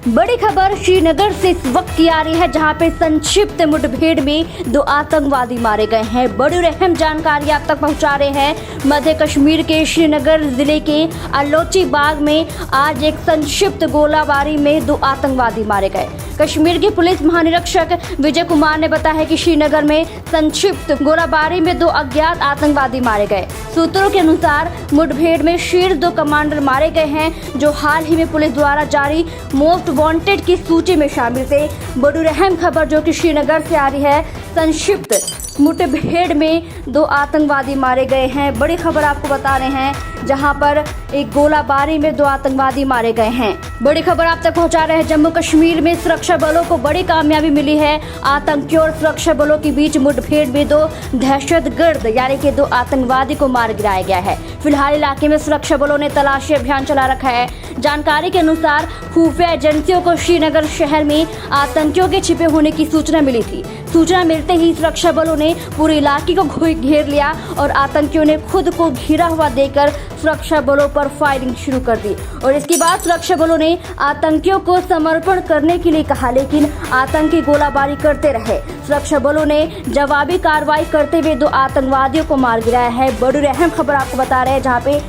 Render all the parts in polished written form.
बड़ी खबर श्रीनगर से इस वक्त की आ रही है, जहां पे संक्षिप्त मुठभेड़ में 2 आतंकवादी मारे गए हैं। बड़ी और अहम जानकारी आप तक पहुंचा रहे हैं। मध्य कश्मीर के श्रीनगर जिले के अलोची बाग में आज एक संक्षिप्त गोलाबारी में 2 आतंकवादी मारे गए। कश्मीर के पुलिस महानिरीक्षक विजय कुमार ने बताया है कि श्रीनगर में संक्षिप्त गोलाबारी में 2 अज्ञात आतंकवादी मारे गए। सूत्रों के अनुसार मुठभेड़ में शीर्ष 2 कमांडर मारे गए हैं, जो हाल ही में पुलिस द्वारा जारी मोस्ट वांटेड की सूची में शामिल थे। बड़ी अहम खबर जो कि श्रीनगर से आ रही है, संक्षिप्त मुठभेड़ में 2 आतंकवादी मारे गए हैं। बड़ी खबर आपको बता रहे हैं, जहां पर एक गोलाबारी में 2 आतंकवादी मारे गए हैं। बड़ी खबर आप तक पहुंचा रहे हैं। जम्मू कश्मीर में सुरक्षा बलों को बड़ी कामयाबी मिली है। आतंकियों और सुरक्षा बलों के बीच मुठभेड़ में 2 दहशतगर्द यानी कि 2 आतंकवादी को मार गिराया गया है। फिलहाल इलाके में सुरक्षा बलों ने तलाशी अभियान चला रखा है। जानकारी के अनुसार खुफिया एजेंसियों को श्रीनगर शहर में आतंकियों के छिपे होने की सूचना मिली थी। सूचना मिलते ही सुरक्षा बलों ने पूरे इलाके को घेर लिया और आतंकियों ने खुद को घिरा हुआ देखकर सुरक्षा बलों पर फायरिंग शुरू कर दी और इसके बाद सुरक्षा बलों ने आतंकियों को समर्पण करने के लिए कहा, लेकिन आतंकी गोलाबारी करते रहे। सुरक्षा बलों ने जवाबी कार्रवाई करते हुए 2 आतंकवादियों को मार गिराया है। बड़ी अहम खबर आपको बता रहे हैं, जहां पे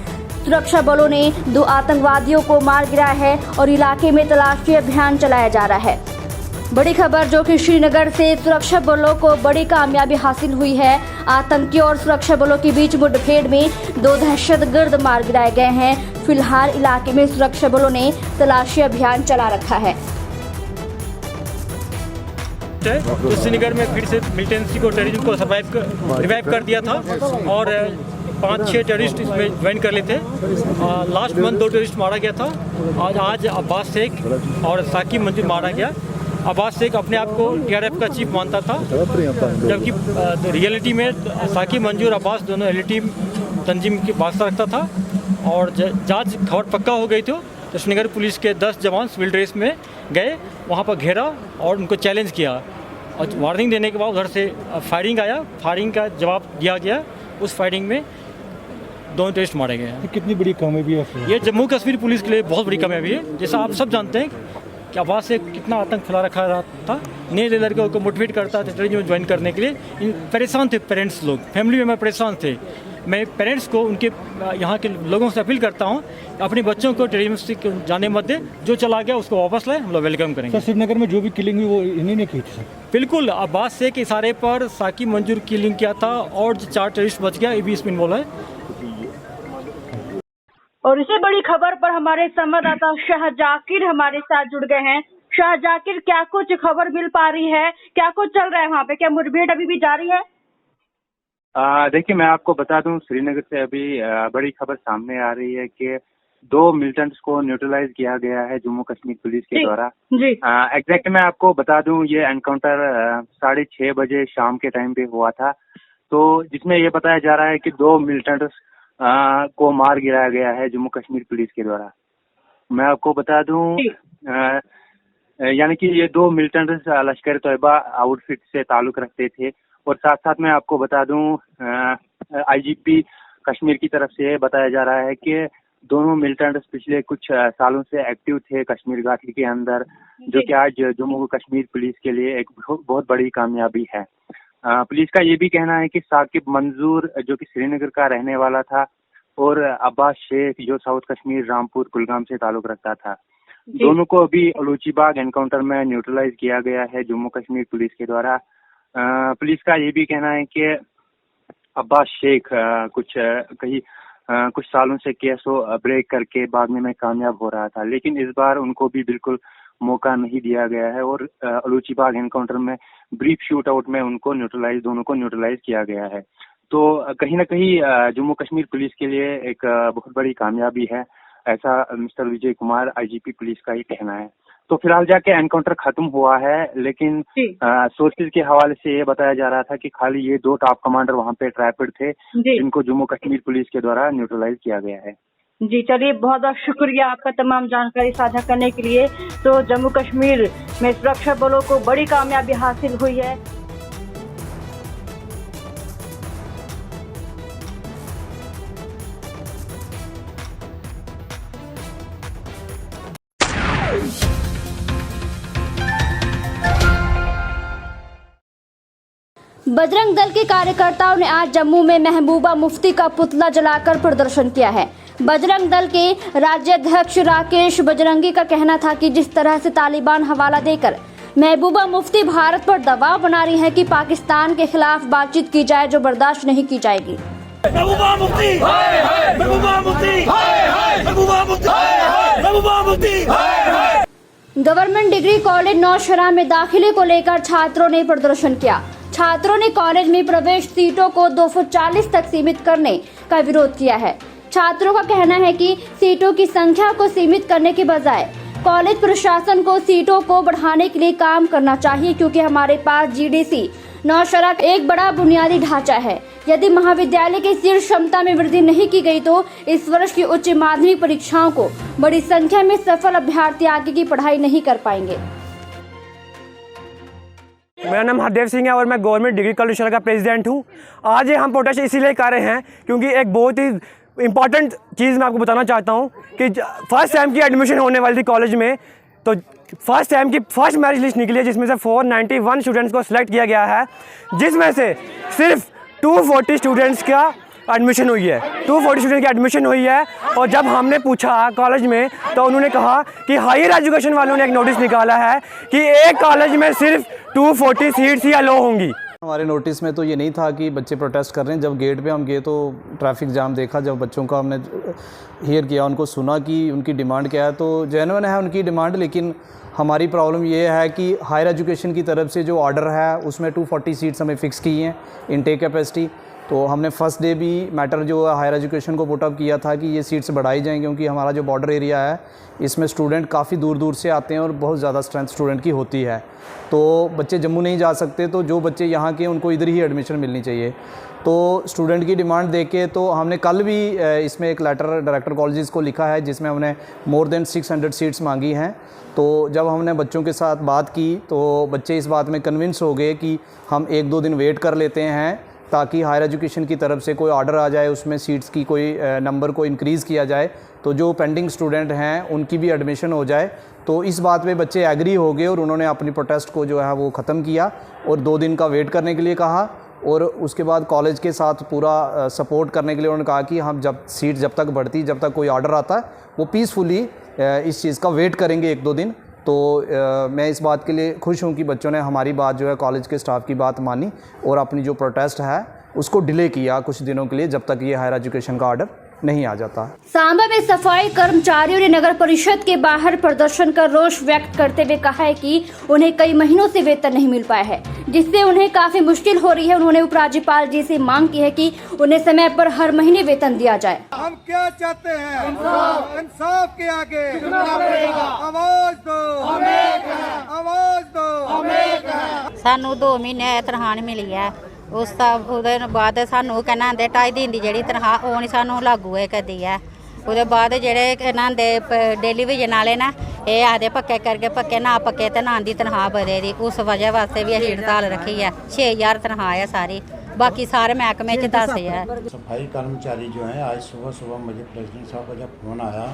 सुरक्षा बलों ने 2 आतंकवादियों को मार गिराया है और इलाके में तलाशी अभियान चलाया जा रहा है। बड़ी खबर जो कि श्रीनगर से सुरक्षा बलों को बड़ी कामयाबी हासिल हुई है। आतंकियों और सुरक्षा बलों के बीच मुठभेड़ में 2 दहशतगर्द मार गिराए गए हैं। फिलहाल इलाके में सुरक्षा बलों ने तलाशी अभियान चला रखा है। तो श्रीनगर में फिर से मिलिटेंसी को, टेररिज्म को रिवाइव कर दिया था और 5-6 टेररिस्ट इसमें ज्वाइन कर लेते। लास्ट मंथ 2 टेररिस्ट मारा गया था। आज अब्बास शेख और साकिब मंजूर मारा गया। अब्बास शेख अपने आप को TRF का चीफ मानता था, जबकि रियलिटी में साकिब मंजूर अब्बास दोनों एलिटी तंजीम की वास्ता रखता था। और जांच खबर पक्का हो गई तो श्रीनगर पुलिस के 10 जवान सिविल ड्रेस में गए, वहाँ पर घेरा और उनको चैलेंज किया और वार्निंग देने के बाद उधर से फायरिंग आया। फायरिंग का जवाब दिया गया। उस फायरिंग में 2 टेररिस्ट मारे गए हैं। कितनी बड़ी कामयाबी है ये जम्मू कश्मीर पुलिस के लिए बहुत बड़ी कामयाबी है। जैसा आप सब जानते हैं कि अब्बास से कितना आतंक फैला रखा था, नए लड़कों को मोटिवेट करता था टेररिज्म में ज्वाइन करने के लिए। परेशान थे पेरेंट्स लोग, फैमिली मेम्बर परेशान थे। मैं पेरेंट्स को, उनके यहाँ के लोगों से अपील करता हूँ, अपने बच्चों को टेररिज्म से जाने मत दे। जो चला गया उसको वापस लाए, हम लोग वेलकम करेंगे। सर, श्रीनगर में जो भी किलिंग हुई वो इन्हीं ने की थी? बिल्कुल, अब्बास से के इशारे पर साकिब मंजूर किलिंग किया था और 4 टेररिस्ट बच गया, ये भी इसमें इन्वॉल्व है। और इसी बड़ी खबर पर हमारे संवाददाता शाह जाकिर हमारे साथ जुड़ गए हैं। शाह जाकिर, क्या कुछ खबर मिल पा रही है? क्या कुछ चल रहा है वहाँ पे? क्या मुठभेड़ अभी भी जारी है? देखिए, मैं आपको बता दूं, श्रीनगर से अभी बड़ी खबर सामने आ रही है कि 2 मिलिटेंट्स को न्यूट्रलाइज किया गया है जम्मू कश्मीर पुलिस के द्वारा। जी। एग्जैक्ट मैं आपको बता दूं, ये एनकाउंटर 6:30 बजे शाम के टाइम पे हुआ था, तो जिसमें ये बताया जा रहा है कि 2 मिलिटेंट्स को मार गिराया गया है जम्मू कश्मीर पुलिस के द्वारा। मैं आपको बता दूं, यानी कि ये 2 मिलिटेंट्स लश्कर तैयबा आउटफिट से ताल्लुक रखते थे। और साथ साथ मैं आपको बता दूं, IGP कश्मीर की तरफ से बताया जा रहा है कि दोनों मिलिटेंट्स पिछले कुछ सालों से एक्टिव थे कश्मीर घाटी के अंदर, जो कि आज जम्मू कश्मीर पुलिस के लिए एक बहुत बड़ी कामयाबी है। पुलिस का ये भी कहना है कि साकिब मंजूर, जो कि श्रीनगर का रहने वाला था, और अब्बास शेख, जो साउथ कश्मीर रामपुर कुलगाम से ताल्लुक रखता था, दोनों को अभी अलोचीबाग एनकाउंटर में न्यूट्रलाइज किया गया है जम्मू कश्मीर पुलिस के द्वारा। पुलिस का ये भी कहना है कि अब्बास शेख कुछ सालों से केस ब्रेक करके भागने में कामयाब हो रहा था, लेकिन इस बार उनको भी बिल्कुल मौका नहीं दिया गया है और अलोचीबाग एनकाउंटर में ब्रीफ शूट आउट में उनको दोनों को न्यूट्रलाइज किया गया है। तो कहीं ना कहीं जम्मू कश्मीर पुलिस के लिए एक बहुत बड़ी कामयाबी है, ऐसा mister Vijay Kumar IGP police का ही कहना है। तो फिलहाल जाके एनकाउंटर खत्म हुआ है, लेकिन सोर्सेज के हवाले से ये बताया जा रहा था कि खाली ये 2 टॉप कमांडर वहाँ पे ट्रैपेड थे, जिनको जम्मू कश्मीर पुलिस के द्वारा न्यूट्रलाइज किया गया है। जी, चलिए, बहुत बहुत शुक्रिया आपका तमाम जानकारी साझा करने के लिए। तो जम्मू कश्मीर में सुरक्षा बलों को बड़ी कामयाबी हासिल हुई है। बजरंग दल के कार्यकर्ताओं ने आज जम्मू में महबूबा मुफ्ती का पुतला जलाकर प्रदर्शन किया है। बजरंग दल के राज्याध्यक्ष राकेश बजरंगी का कहना था कि जिस तरह से तालिबान हवाला देकर महबूबा मुफ्ती भारत पर दबाव बना रही है कि पाकिस्तान के खिलाफ बातचीत की जाए, जो बर्दाश्त नहीं की जाएगी। महबूबा मुफ्ती हाय हाय, महबूबा मुफ्ती हाय हाय, महबूबा मुफ्ती हाय हाय, महबूबा मुफ्ती हाय हाय। गवर्नमेंट डिग्री कॉलेज नौशहरा में दाखिले को लेकर छात्रों ने प्रदर्शन किया। छात्रों ने कॉलेज में प्रवेश सीटों को 240 तक सीमित करने का विरोध किया है। छात्रों का कहना है कि सीटों की संख्या को सीमित करने के बजाय कॉलेज प्रशासन को सीटों को बढ़ाने के लिए काम करना चाहिए, क्योंकि हमारे पास जीडीसी नौशहरा एक बड़ा बुनियादी ढांचा है। यदि महाविद्यालय की सीट क्षमता में वृद्धि नहीं की गई तो इस वर्ष की उच्च माध्यमिक परीक्षाओं को बड़ी संख्या में सफल अभ्यर्थी आगे की पढ़ाई नहीं कर पाएंगे। मेरा नाम हरदेव सिंह है और मैं गवर्नमेंट डिग्री कॉलेज नौशहरा का प्रेसिडेंट हूँ। आज ये हम प्रोटेस्ट इसीलिए कर रहे हैं क्योंकि एक बहुत ही इम्पॉर्टेंट चीज़ मैं आपको बताना चाहता हूँ कि फर्स्ट सेम की एडमिशन होने वाली थी कॉलेज में, तो फर्स्ट सेम की फर्स्ट मेरिट लिस्ट निकली है जिसमें से 491 स्टूडेंट्स को सिलेक्ट किया गया है, जिसमें से सिर्फ 240 स्टूडेंट्स का एडमिशन हुई है। 240 स्टूडेंट की एडमिशन हुई है और जब हमने पूछा कॉलेज में तो उन्होंने कहा कि हायर एजुकेशन वालों ने एक नोटिस निकाला है कि एक कॉलेज में सिर्फ 240 सीट्स ही अलो होंगी। हमारे नोटिस में तो ये नहीं था कि बच्चे प्रोटेस्ट कर रहे हैं। जब गेट पे हम गए तो ट्रैफिक जाम देखा, जब बच्चों का हमने हियर किया, उनको सुना कि उनकी डिमांड क्या है, तो जेन्युइन है उनकी डिमांड, लेकिन हमारी प्रॉब्लम ये है कि हायर एजुकेशन की तरफ से जो ऑर्डर है उसमें 240 सीट्स हमें फ़िक्स की हैं इनटेक कैपेसिटी। तो हमने फर्स्ट डे भी मैटर जो हायर एजुकेशन को पुटअप किया था कि ये सीट्स बढ़ाई जाएँ, क्योंकि हमारा जो बॉर्डर एरिया है इसमें स्टूडेंट काफ़ी दूर दूर से आते हैं और बहुत ज़्यादा स्ट्रेंथ स्टूडेंट की होती है, तो बच्चे जम्मू नहीं जा सकते, तो जो बच्चे यहाँ के उनको इधर ही एडमिशन मिलनी चाहिए। तो स्टूडेंट की डिमांड देख के तो हमने कल भी इसमें एक लेटर डायरेक्टर कॉलेजेस को लिखा है जिसमें हमने मोर देन 600 सीट्स मांगी हैं। तो जब हमने बच्चों के साथ बात की तो बच्चे इस बात में कन्विंस हो गए कि हम 1-2 दिन वेट कर लेते हैं ताकि हायर एजुकेशन की तरफ से कोई ऑर्डर आ जाए, उसमें सीट्स की कोई नंबर को इंक्रीज़ किया जाए, तो जो पेंडिंग स्टूडेंट हैं उनकी भी एडमिशन हो जाए। तो इस बात पे बच्चे एग्री हो गए और उन्होंने अपनी प्रोटेस्ट को जो है वो ख़त्म किया और 2 दिन का वेट करने के लिए कहा, और उसके बाद कॉलेज के साथ पूरा सपोर्ट करने के लिए उन्होंने कहा कि हम जब तक बढ़ती, जब तक कोई ऑर्डर आता है वो पीसफुली इस चीज़ का वेट करेंगे 1-2 दिन। तो मैं इस बात के लिए खुश हूँ कि बच्चों ने हमारी बात जो है कॉलेज के स्टाफ की बात मानी और अपनी जो प्रोटेस्ट है उसको डिले किया कुछ दिनों के लिए, जब तक ये हायर एजुकेशन का ऑर्डर नहीं आ जाता। सांबा में सफाई कर्मचारियों ने नगर परिषद के बाहर प्रदर्शन कर रोष व्यक्त करते हुए कहा है कि उन्हें कई महीनों से वेतन नहीं मिल पाया है, जिससे उन्हें काफी मुश्किल हो रही है। उन्होंने उपराज्यपाल जी से मांग की है कि उन्हें समय पर हर महीने वेतन दिया जाए। हम क्या चाहते हैं? इंसाफ के आगे आवाज दो, आवाज दो। सानू 2 महीने तनख्वाह नहीं मिली है, उस बाद सानू कहना 2.5 दिन की जी तनख्वाह वो नहीं सानू लागू है करती है। उसके बाद जेडे नांदे डेली विजन वाले ना ये आखते पक्के करके पक्के ना पक्के तो ना दी तनख्वाह बधे दी, उस वजह वास्ते भी असीं हड़ताल रखी है। 6000 तनख्वाह है सारी, बाकी सारे महकमे च 10,000। सफाई कर्मचारी जो हैं, आज सुबह मुझे प्रेसिडेंट साहब का जब फ़ोन आया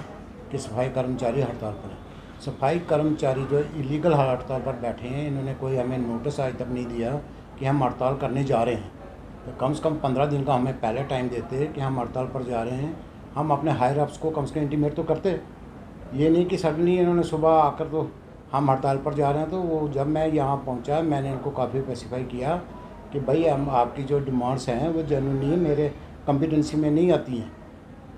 कि सफाई कर्मचारी हड़ताल पर है। सफाई कर्मचारी जो इलीगल हड़ताल पर बैठे हैं, इन्होंने कोई हमें नोटिस आज तक नहीं दिया कि हम हड़ताल करने जा रहे हैं। तो कम से कम 15 दिन का हमें पहले टाइम देते कि हम हड़ताल पर जा रहे हैं। हम अपने हायर अप्स को कम से कम इंटीमेट तो करते, ये नहीं कि सडनली इन्होंने सुबह आकर तो हम हड़ताल पर जा रहे हैं। तो वो जब मैं यहाँ पहुँचा मैंने इनको काफ़ी स्पेसिफाई किया कि भाई हम आपकी जो डिमांड्स हैं वो जेन्युइनली मेरे कॉम्पिटेंसी में नहीं आती हैं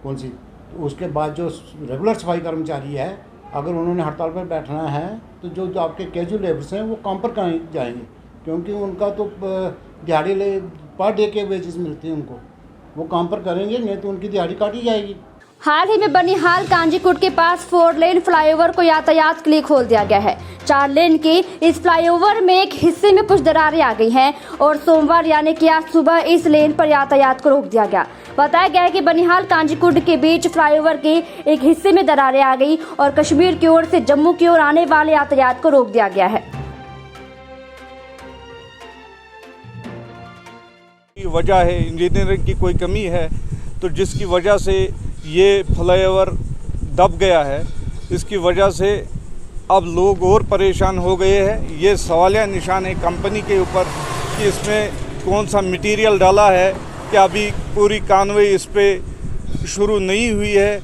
कौन सी। उसके बाद जो रेगुलर सफाई कर्मचारी है, अगर उन्होंने हड़ताल पर बैठना है तो जो आपके कैजुअल लेबर्स हैं वो काम पर कहाँ जाएंगे, क्योंकि उनका तो दिहाड़ी पर डे के वेजेस मिलते हैं उनको, वो काम पर करेंगे, नहीं तो उनकी दिहाड़ी काटी जाएगी। हाल ही में बनिहाल कांजीकुट के पास 4 लेन फ्लाईओवर को यातायात के लिए खोल दिया गया है। 4 लेन के इस फ्लाईओवर में एक हिस्से में कुछ दरारें आ गई हैं और सोमवार यानी कि आज सुबह इस लेन पर यातायात को रोक दिया गया। बताया गया है कि बनिहाल कांजीकुट के बीच फ्लाईओवर के एक हिस्से में दरारें आ गई और कश्मीर की ओर से जम्मू की ओर आने वाले यातायात को रोक दिया गया है। वजह है इंजीनियरिंग की कोई कमी है, तो जिसकी वजह से ये फ्लाईओवर दब गया है। इसकी वजह से अब लोग और परेशान हो गए हैं। ये सवालिया निशान है कंपनी के ऊपर कि इसमें कौन सा मटेरियल डाला है कि अभी पूरी कार्रवाई इस पे शुरू नहीं हुई है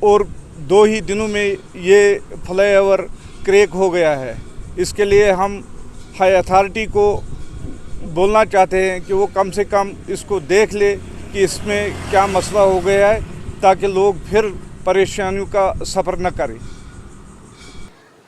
और 2 ही दिनों में ये फ्लाईओवर क्रैक हो गया है। इसके लिए हम हाई अथॉरिटी को बोलना चाहते हैं कि वो कम से कम इसको देख ले कि इसमें क्या मसला हो गया है, ताकि लोग फिर परेशानियों का सफ़र न करें।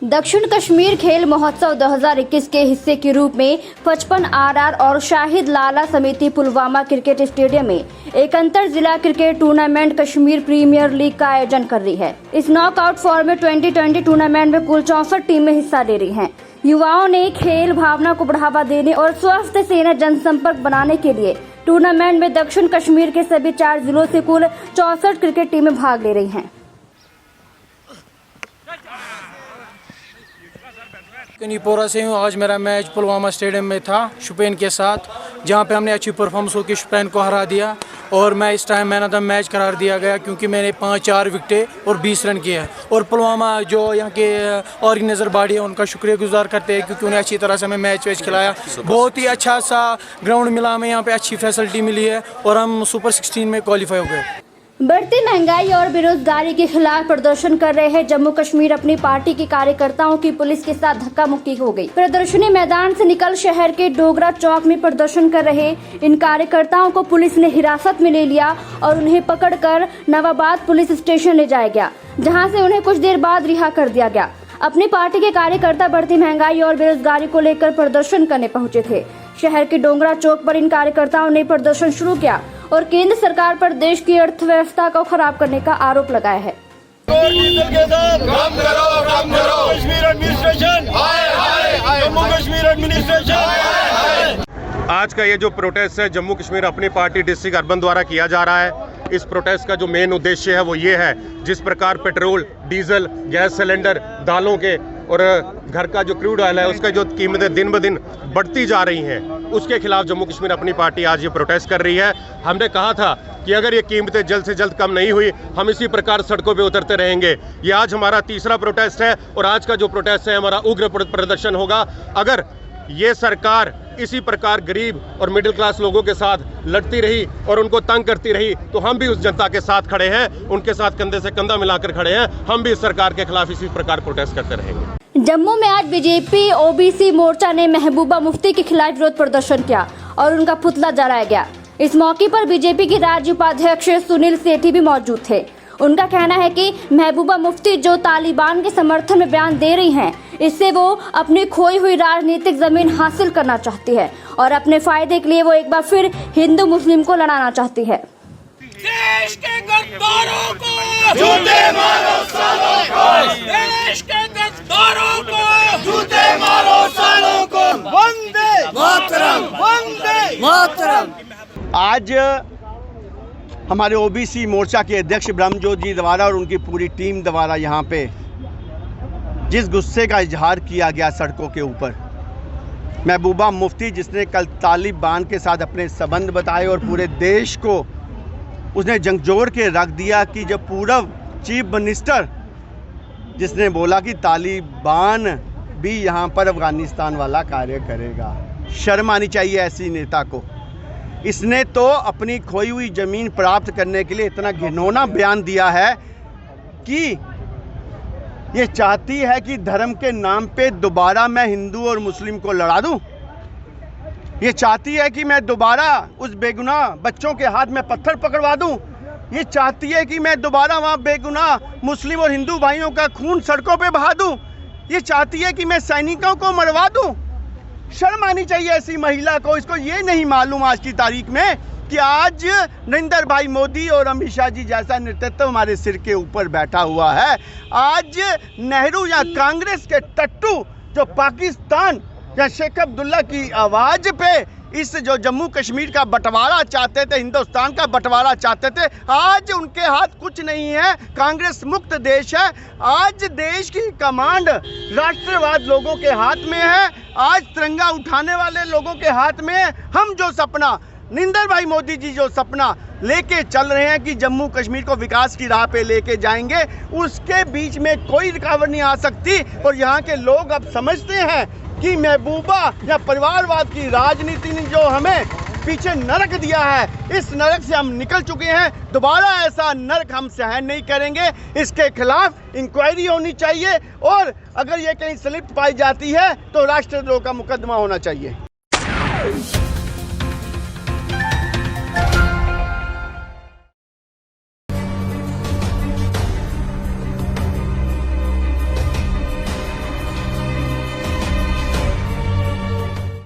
दक्षिण कश्मीर खेल महोत्सव 2021 के हिस्से के रूप में 55 आरआर और शाहिद लाला समिति पुलवामा क्रिकेट स्टेडियम में एक अंतर जिला cricket tournament Kashmir premier league का आयोजन कर रही है। इस नॉकआउट फॉर्मेट 2020 टूर्नामेंट में कुल 64 टीमें हिस्सा ले रही हैं। युवाओं ने खेल भावना को बढ़ावा देने और स्वस्थ सेना जनसंपर्क बनाने के लिए टूर्नामेंट में दक्षिण कश्मीर के सभी 4 जिलों से कुल 64 क्रिकेट टीमें भाग ले रही हैं। कनीपोरा से हूँ। आज मेरा मैच पुलवामा स्टेडियम में था शुपेन के साथ, जहाँ पे हमने अच्छी परफॉर्मेंस होकर शुपेन को हरा दिया और मैं इस time man of the match करार दिया गया क्योंकि मैंने 5-4 विकेटें और 20 रन किए हैं। और पुलवामा जो यहाँ के ऑर्गेनाइजर बॉडी है उनका शुक्रगुजार करते हैं क्योंकि उन्हें अच्छी तरह से हमें मैच खिलाया। बहुत ही अच्छा सा ग्राउंड मिला हमें, यहाँ पर अच्छी फैसिलिटी मिली है और हम सुपर 16 में क्वालिफाई हो गए। बढ़ती महंगाई और बेरोजगारी के खिलाफ प्रदर्शन कर रहे हैं जम्मू कश्मीर अपनी पार्टी के कार्यकर्ताओं की पुलिस के साथ धक्का मुक्की हो गई। प्रदर्शनी मैदान से निकल शहर के डोगरा चौक में प्रदर्शन कर रहे इन कार्यकर्ताओं को पुलिस ने हिरासत में ले लिया और उन्हें पकड़कर नवाबाद पुलिस स्टेशन ले जाया गया, जहां से उन्हें कुछ देर बाद रिहा कर दिया गया। अपनी पार्टी के कार्यकर्ता बढ़ती महंगाई और बेरोजगारी को लेकर प्रदर्शन करने पहुंचे थे। शहर के डोगरा चौक पर इन कार्यकर्ताओं ने प्रदर्शन शुरू किया और केंद्र सरकार पर देश की अर्थव्यवस्था को खराब करने का आरोप लगाया है। आज का ये जो प्रोटेस्ट है जम्मू कश्मीर अपनी पार्टी डिस्ट्रिक्ट अर्बन द्वारा किया जा रहा है, इस प्रोटेस्ट का जो मेन उद्देश्य है वो ये है, जिस प्रकार पेट्रोल, डीजल, गैस सिलेंडर, दालों के और घर का जो क्रूड ऑयल है उसका जो कीमतें दिन ब दिन बढ़ती जा रही हैं, उसके खिलाफ जम्मू कश्मीर अपनी पार्टी आज ये प्रोटेस्ट कर रही है। हमने कहा था कि अगर ये कीमतें जल्द से जल्द कम नहीं हुई हम इसी प्रकार सड़कों पे उतरते रहेंगे। ये आज हमारा तीसरा प्रोटेस्ट है और आज का जो प्रोटेस्ट है हमारा उग्र प्रदर्शन होगा। अगर ये सरकार इसी प्रकार गरीब और मिडिल क्लास लोगों के साथ लड़ती रही और उनको तंग करती रही तो हम भी उस जनता के साथ खड़े हैं, उनके साथ कंधे से कंधा मिलाकर खड़े हैं। हम भी इस सरकार के खिलाफ इसी प्रकार प्रोटेस्ट करते रहेंगे। जम्मू में आज बीजेपी ओबीसी मोर्चा ने महबूबा मुफ्ती के खिलाफ विरोध प्रदर्शन किया और उनका पुतला जलाया गया। इस मौके पर बीजेपी के राज्य उपाध्यक्ष सुनील सेठी भी मौजूद थे। उनका कहना है कि महबूबा मुफ्ती जो तालिबान के समर्थन में बयान दे रही हैं, इससे वो अपनी खोई हुई राजनीतिक जमीन हासिल करना चाहती है और अपने फायदे के लिए वो एक बार फिर हिंदू मुस्लिम को लड़ाना चाहती है। देश के गद्दारों को जूते मारो सालों को, देश के गद्दारों को जूते मारो सालों को। वंदे मातरम, वंदे मातरम। आज हमारे ओबीसी मोर्चा के अध्यक्ष ब्रह्मजोत जी द्वारा और उनकी पूरी टीम द्वारा यहाँ पे जिस गुस्से का इजहार किया गया सड़कों के ऊपर, महबूबा मुफ्ती जिसने कल तालिबान के साथ अपने संबंध बताए और पूरे देश को उसने झंझोड़ के रख दिया कि जब पूर्व चीफ मिनिस्टर जिसने बोला कि तालिबान भी यहाँ पर अफगानिस्तान वाला कार्य करेगा। शर्म आनी चाहिए ऐसी नेता को। इसने तो अपनी खोई हुई ज़मीन प्राप्त करने के लिए इतना घिनौना बयान दिया है कि ये चाहती है कि धर्म के नाम पे दोबारा मैं हिंदू और मुस्लिम को लड़ा दूं। ये चाहती है कि मैं दोबारा उस बेगुनाह बच्चों के हाथ में पत्थर पकड़वा दूं। ये चाहती है कि मैं दोबारा वहाँ बेगुनाह मुस्लिम और हिंदू भाइयों का खून सड़कों पे बहा दूं। ये चाहती है कि मैं सैनिकों को मरवा दूं। शर्म आनी चाहिए ऐसी महिला को। इसको ये नहीं मालूम आज की तारीख में कि आज नरेंद्र भाई मोदी और अमित शाह जी जैसा नेतृत्व हमारे सिर के ऊपर बैठा हुआ है। आज नेहरू या कांग्रेस के टट्टू जो पाकिस्तान या शेख अब्दुल्ला की आवाज़ पे इस जो जम्मू कश्मीर का बंटवारा चाहते थे, हिंदुस्तान का बंटवारा चाहते थे, आज उनके हाथ कुछ नहीं है। कांग्रेस मुक्त देश है। आज देश की कमांड राष्ट्रवाद लोगों के हाथ में है। आज तिरंगा उठाने वाले लोगों के हाथ में है। हम जो सपना नरेंद्र भाई मोदी जी जो सपना लेके चल रहे हैं कि जम्मू कश्मीर को विकास की राह पे लेके जाएंगे, उसके बीच में कोई रुकावट नहीं आ सकती। और यहाँ के लोग अब समझते हैं की महबूबा या परिवारवाद की राजनीति ने जो हमें पीछे नरक दिया है, इस नरक से हम निकल चुके हैं। दोबारा ऐसा नरक हम सहन नहीं करेंगे। इसके खिलाफ इंक्वायरी होनी चाहिए और अगर ये कहीं स्लिप पाई जाती है तो राष्ट्रद्रोह का मुकदमा होना चाहिए।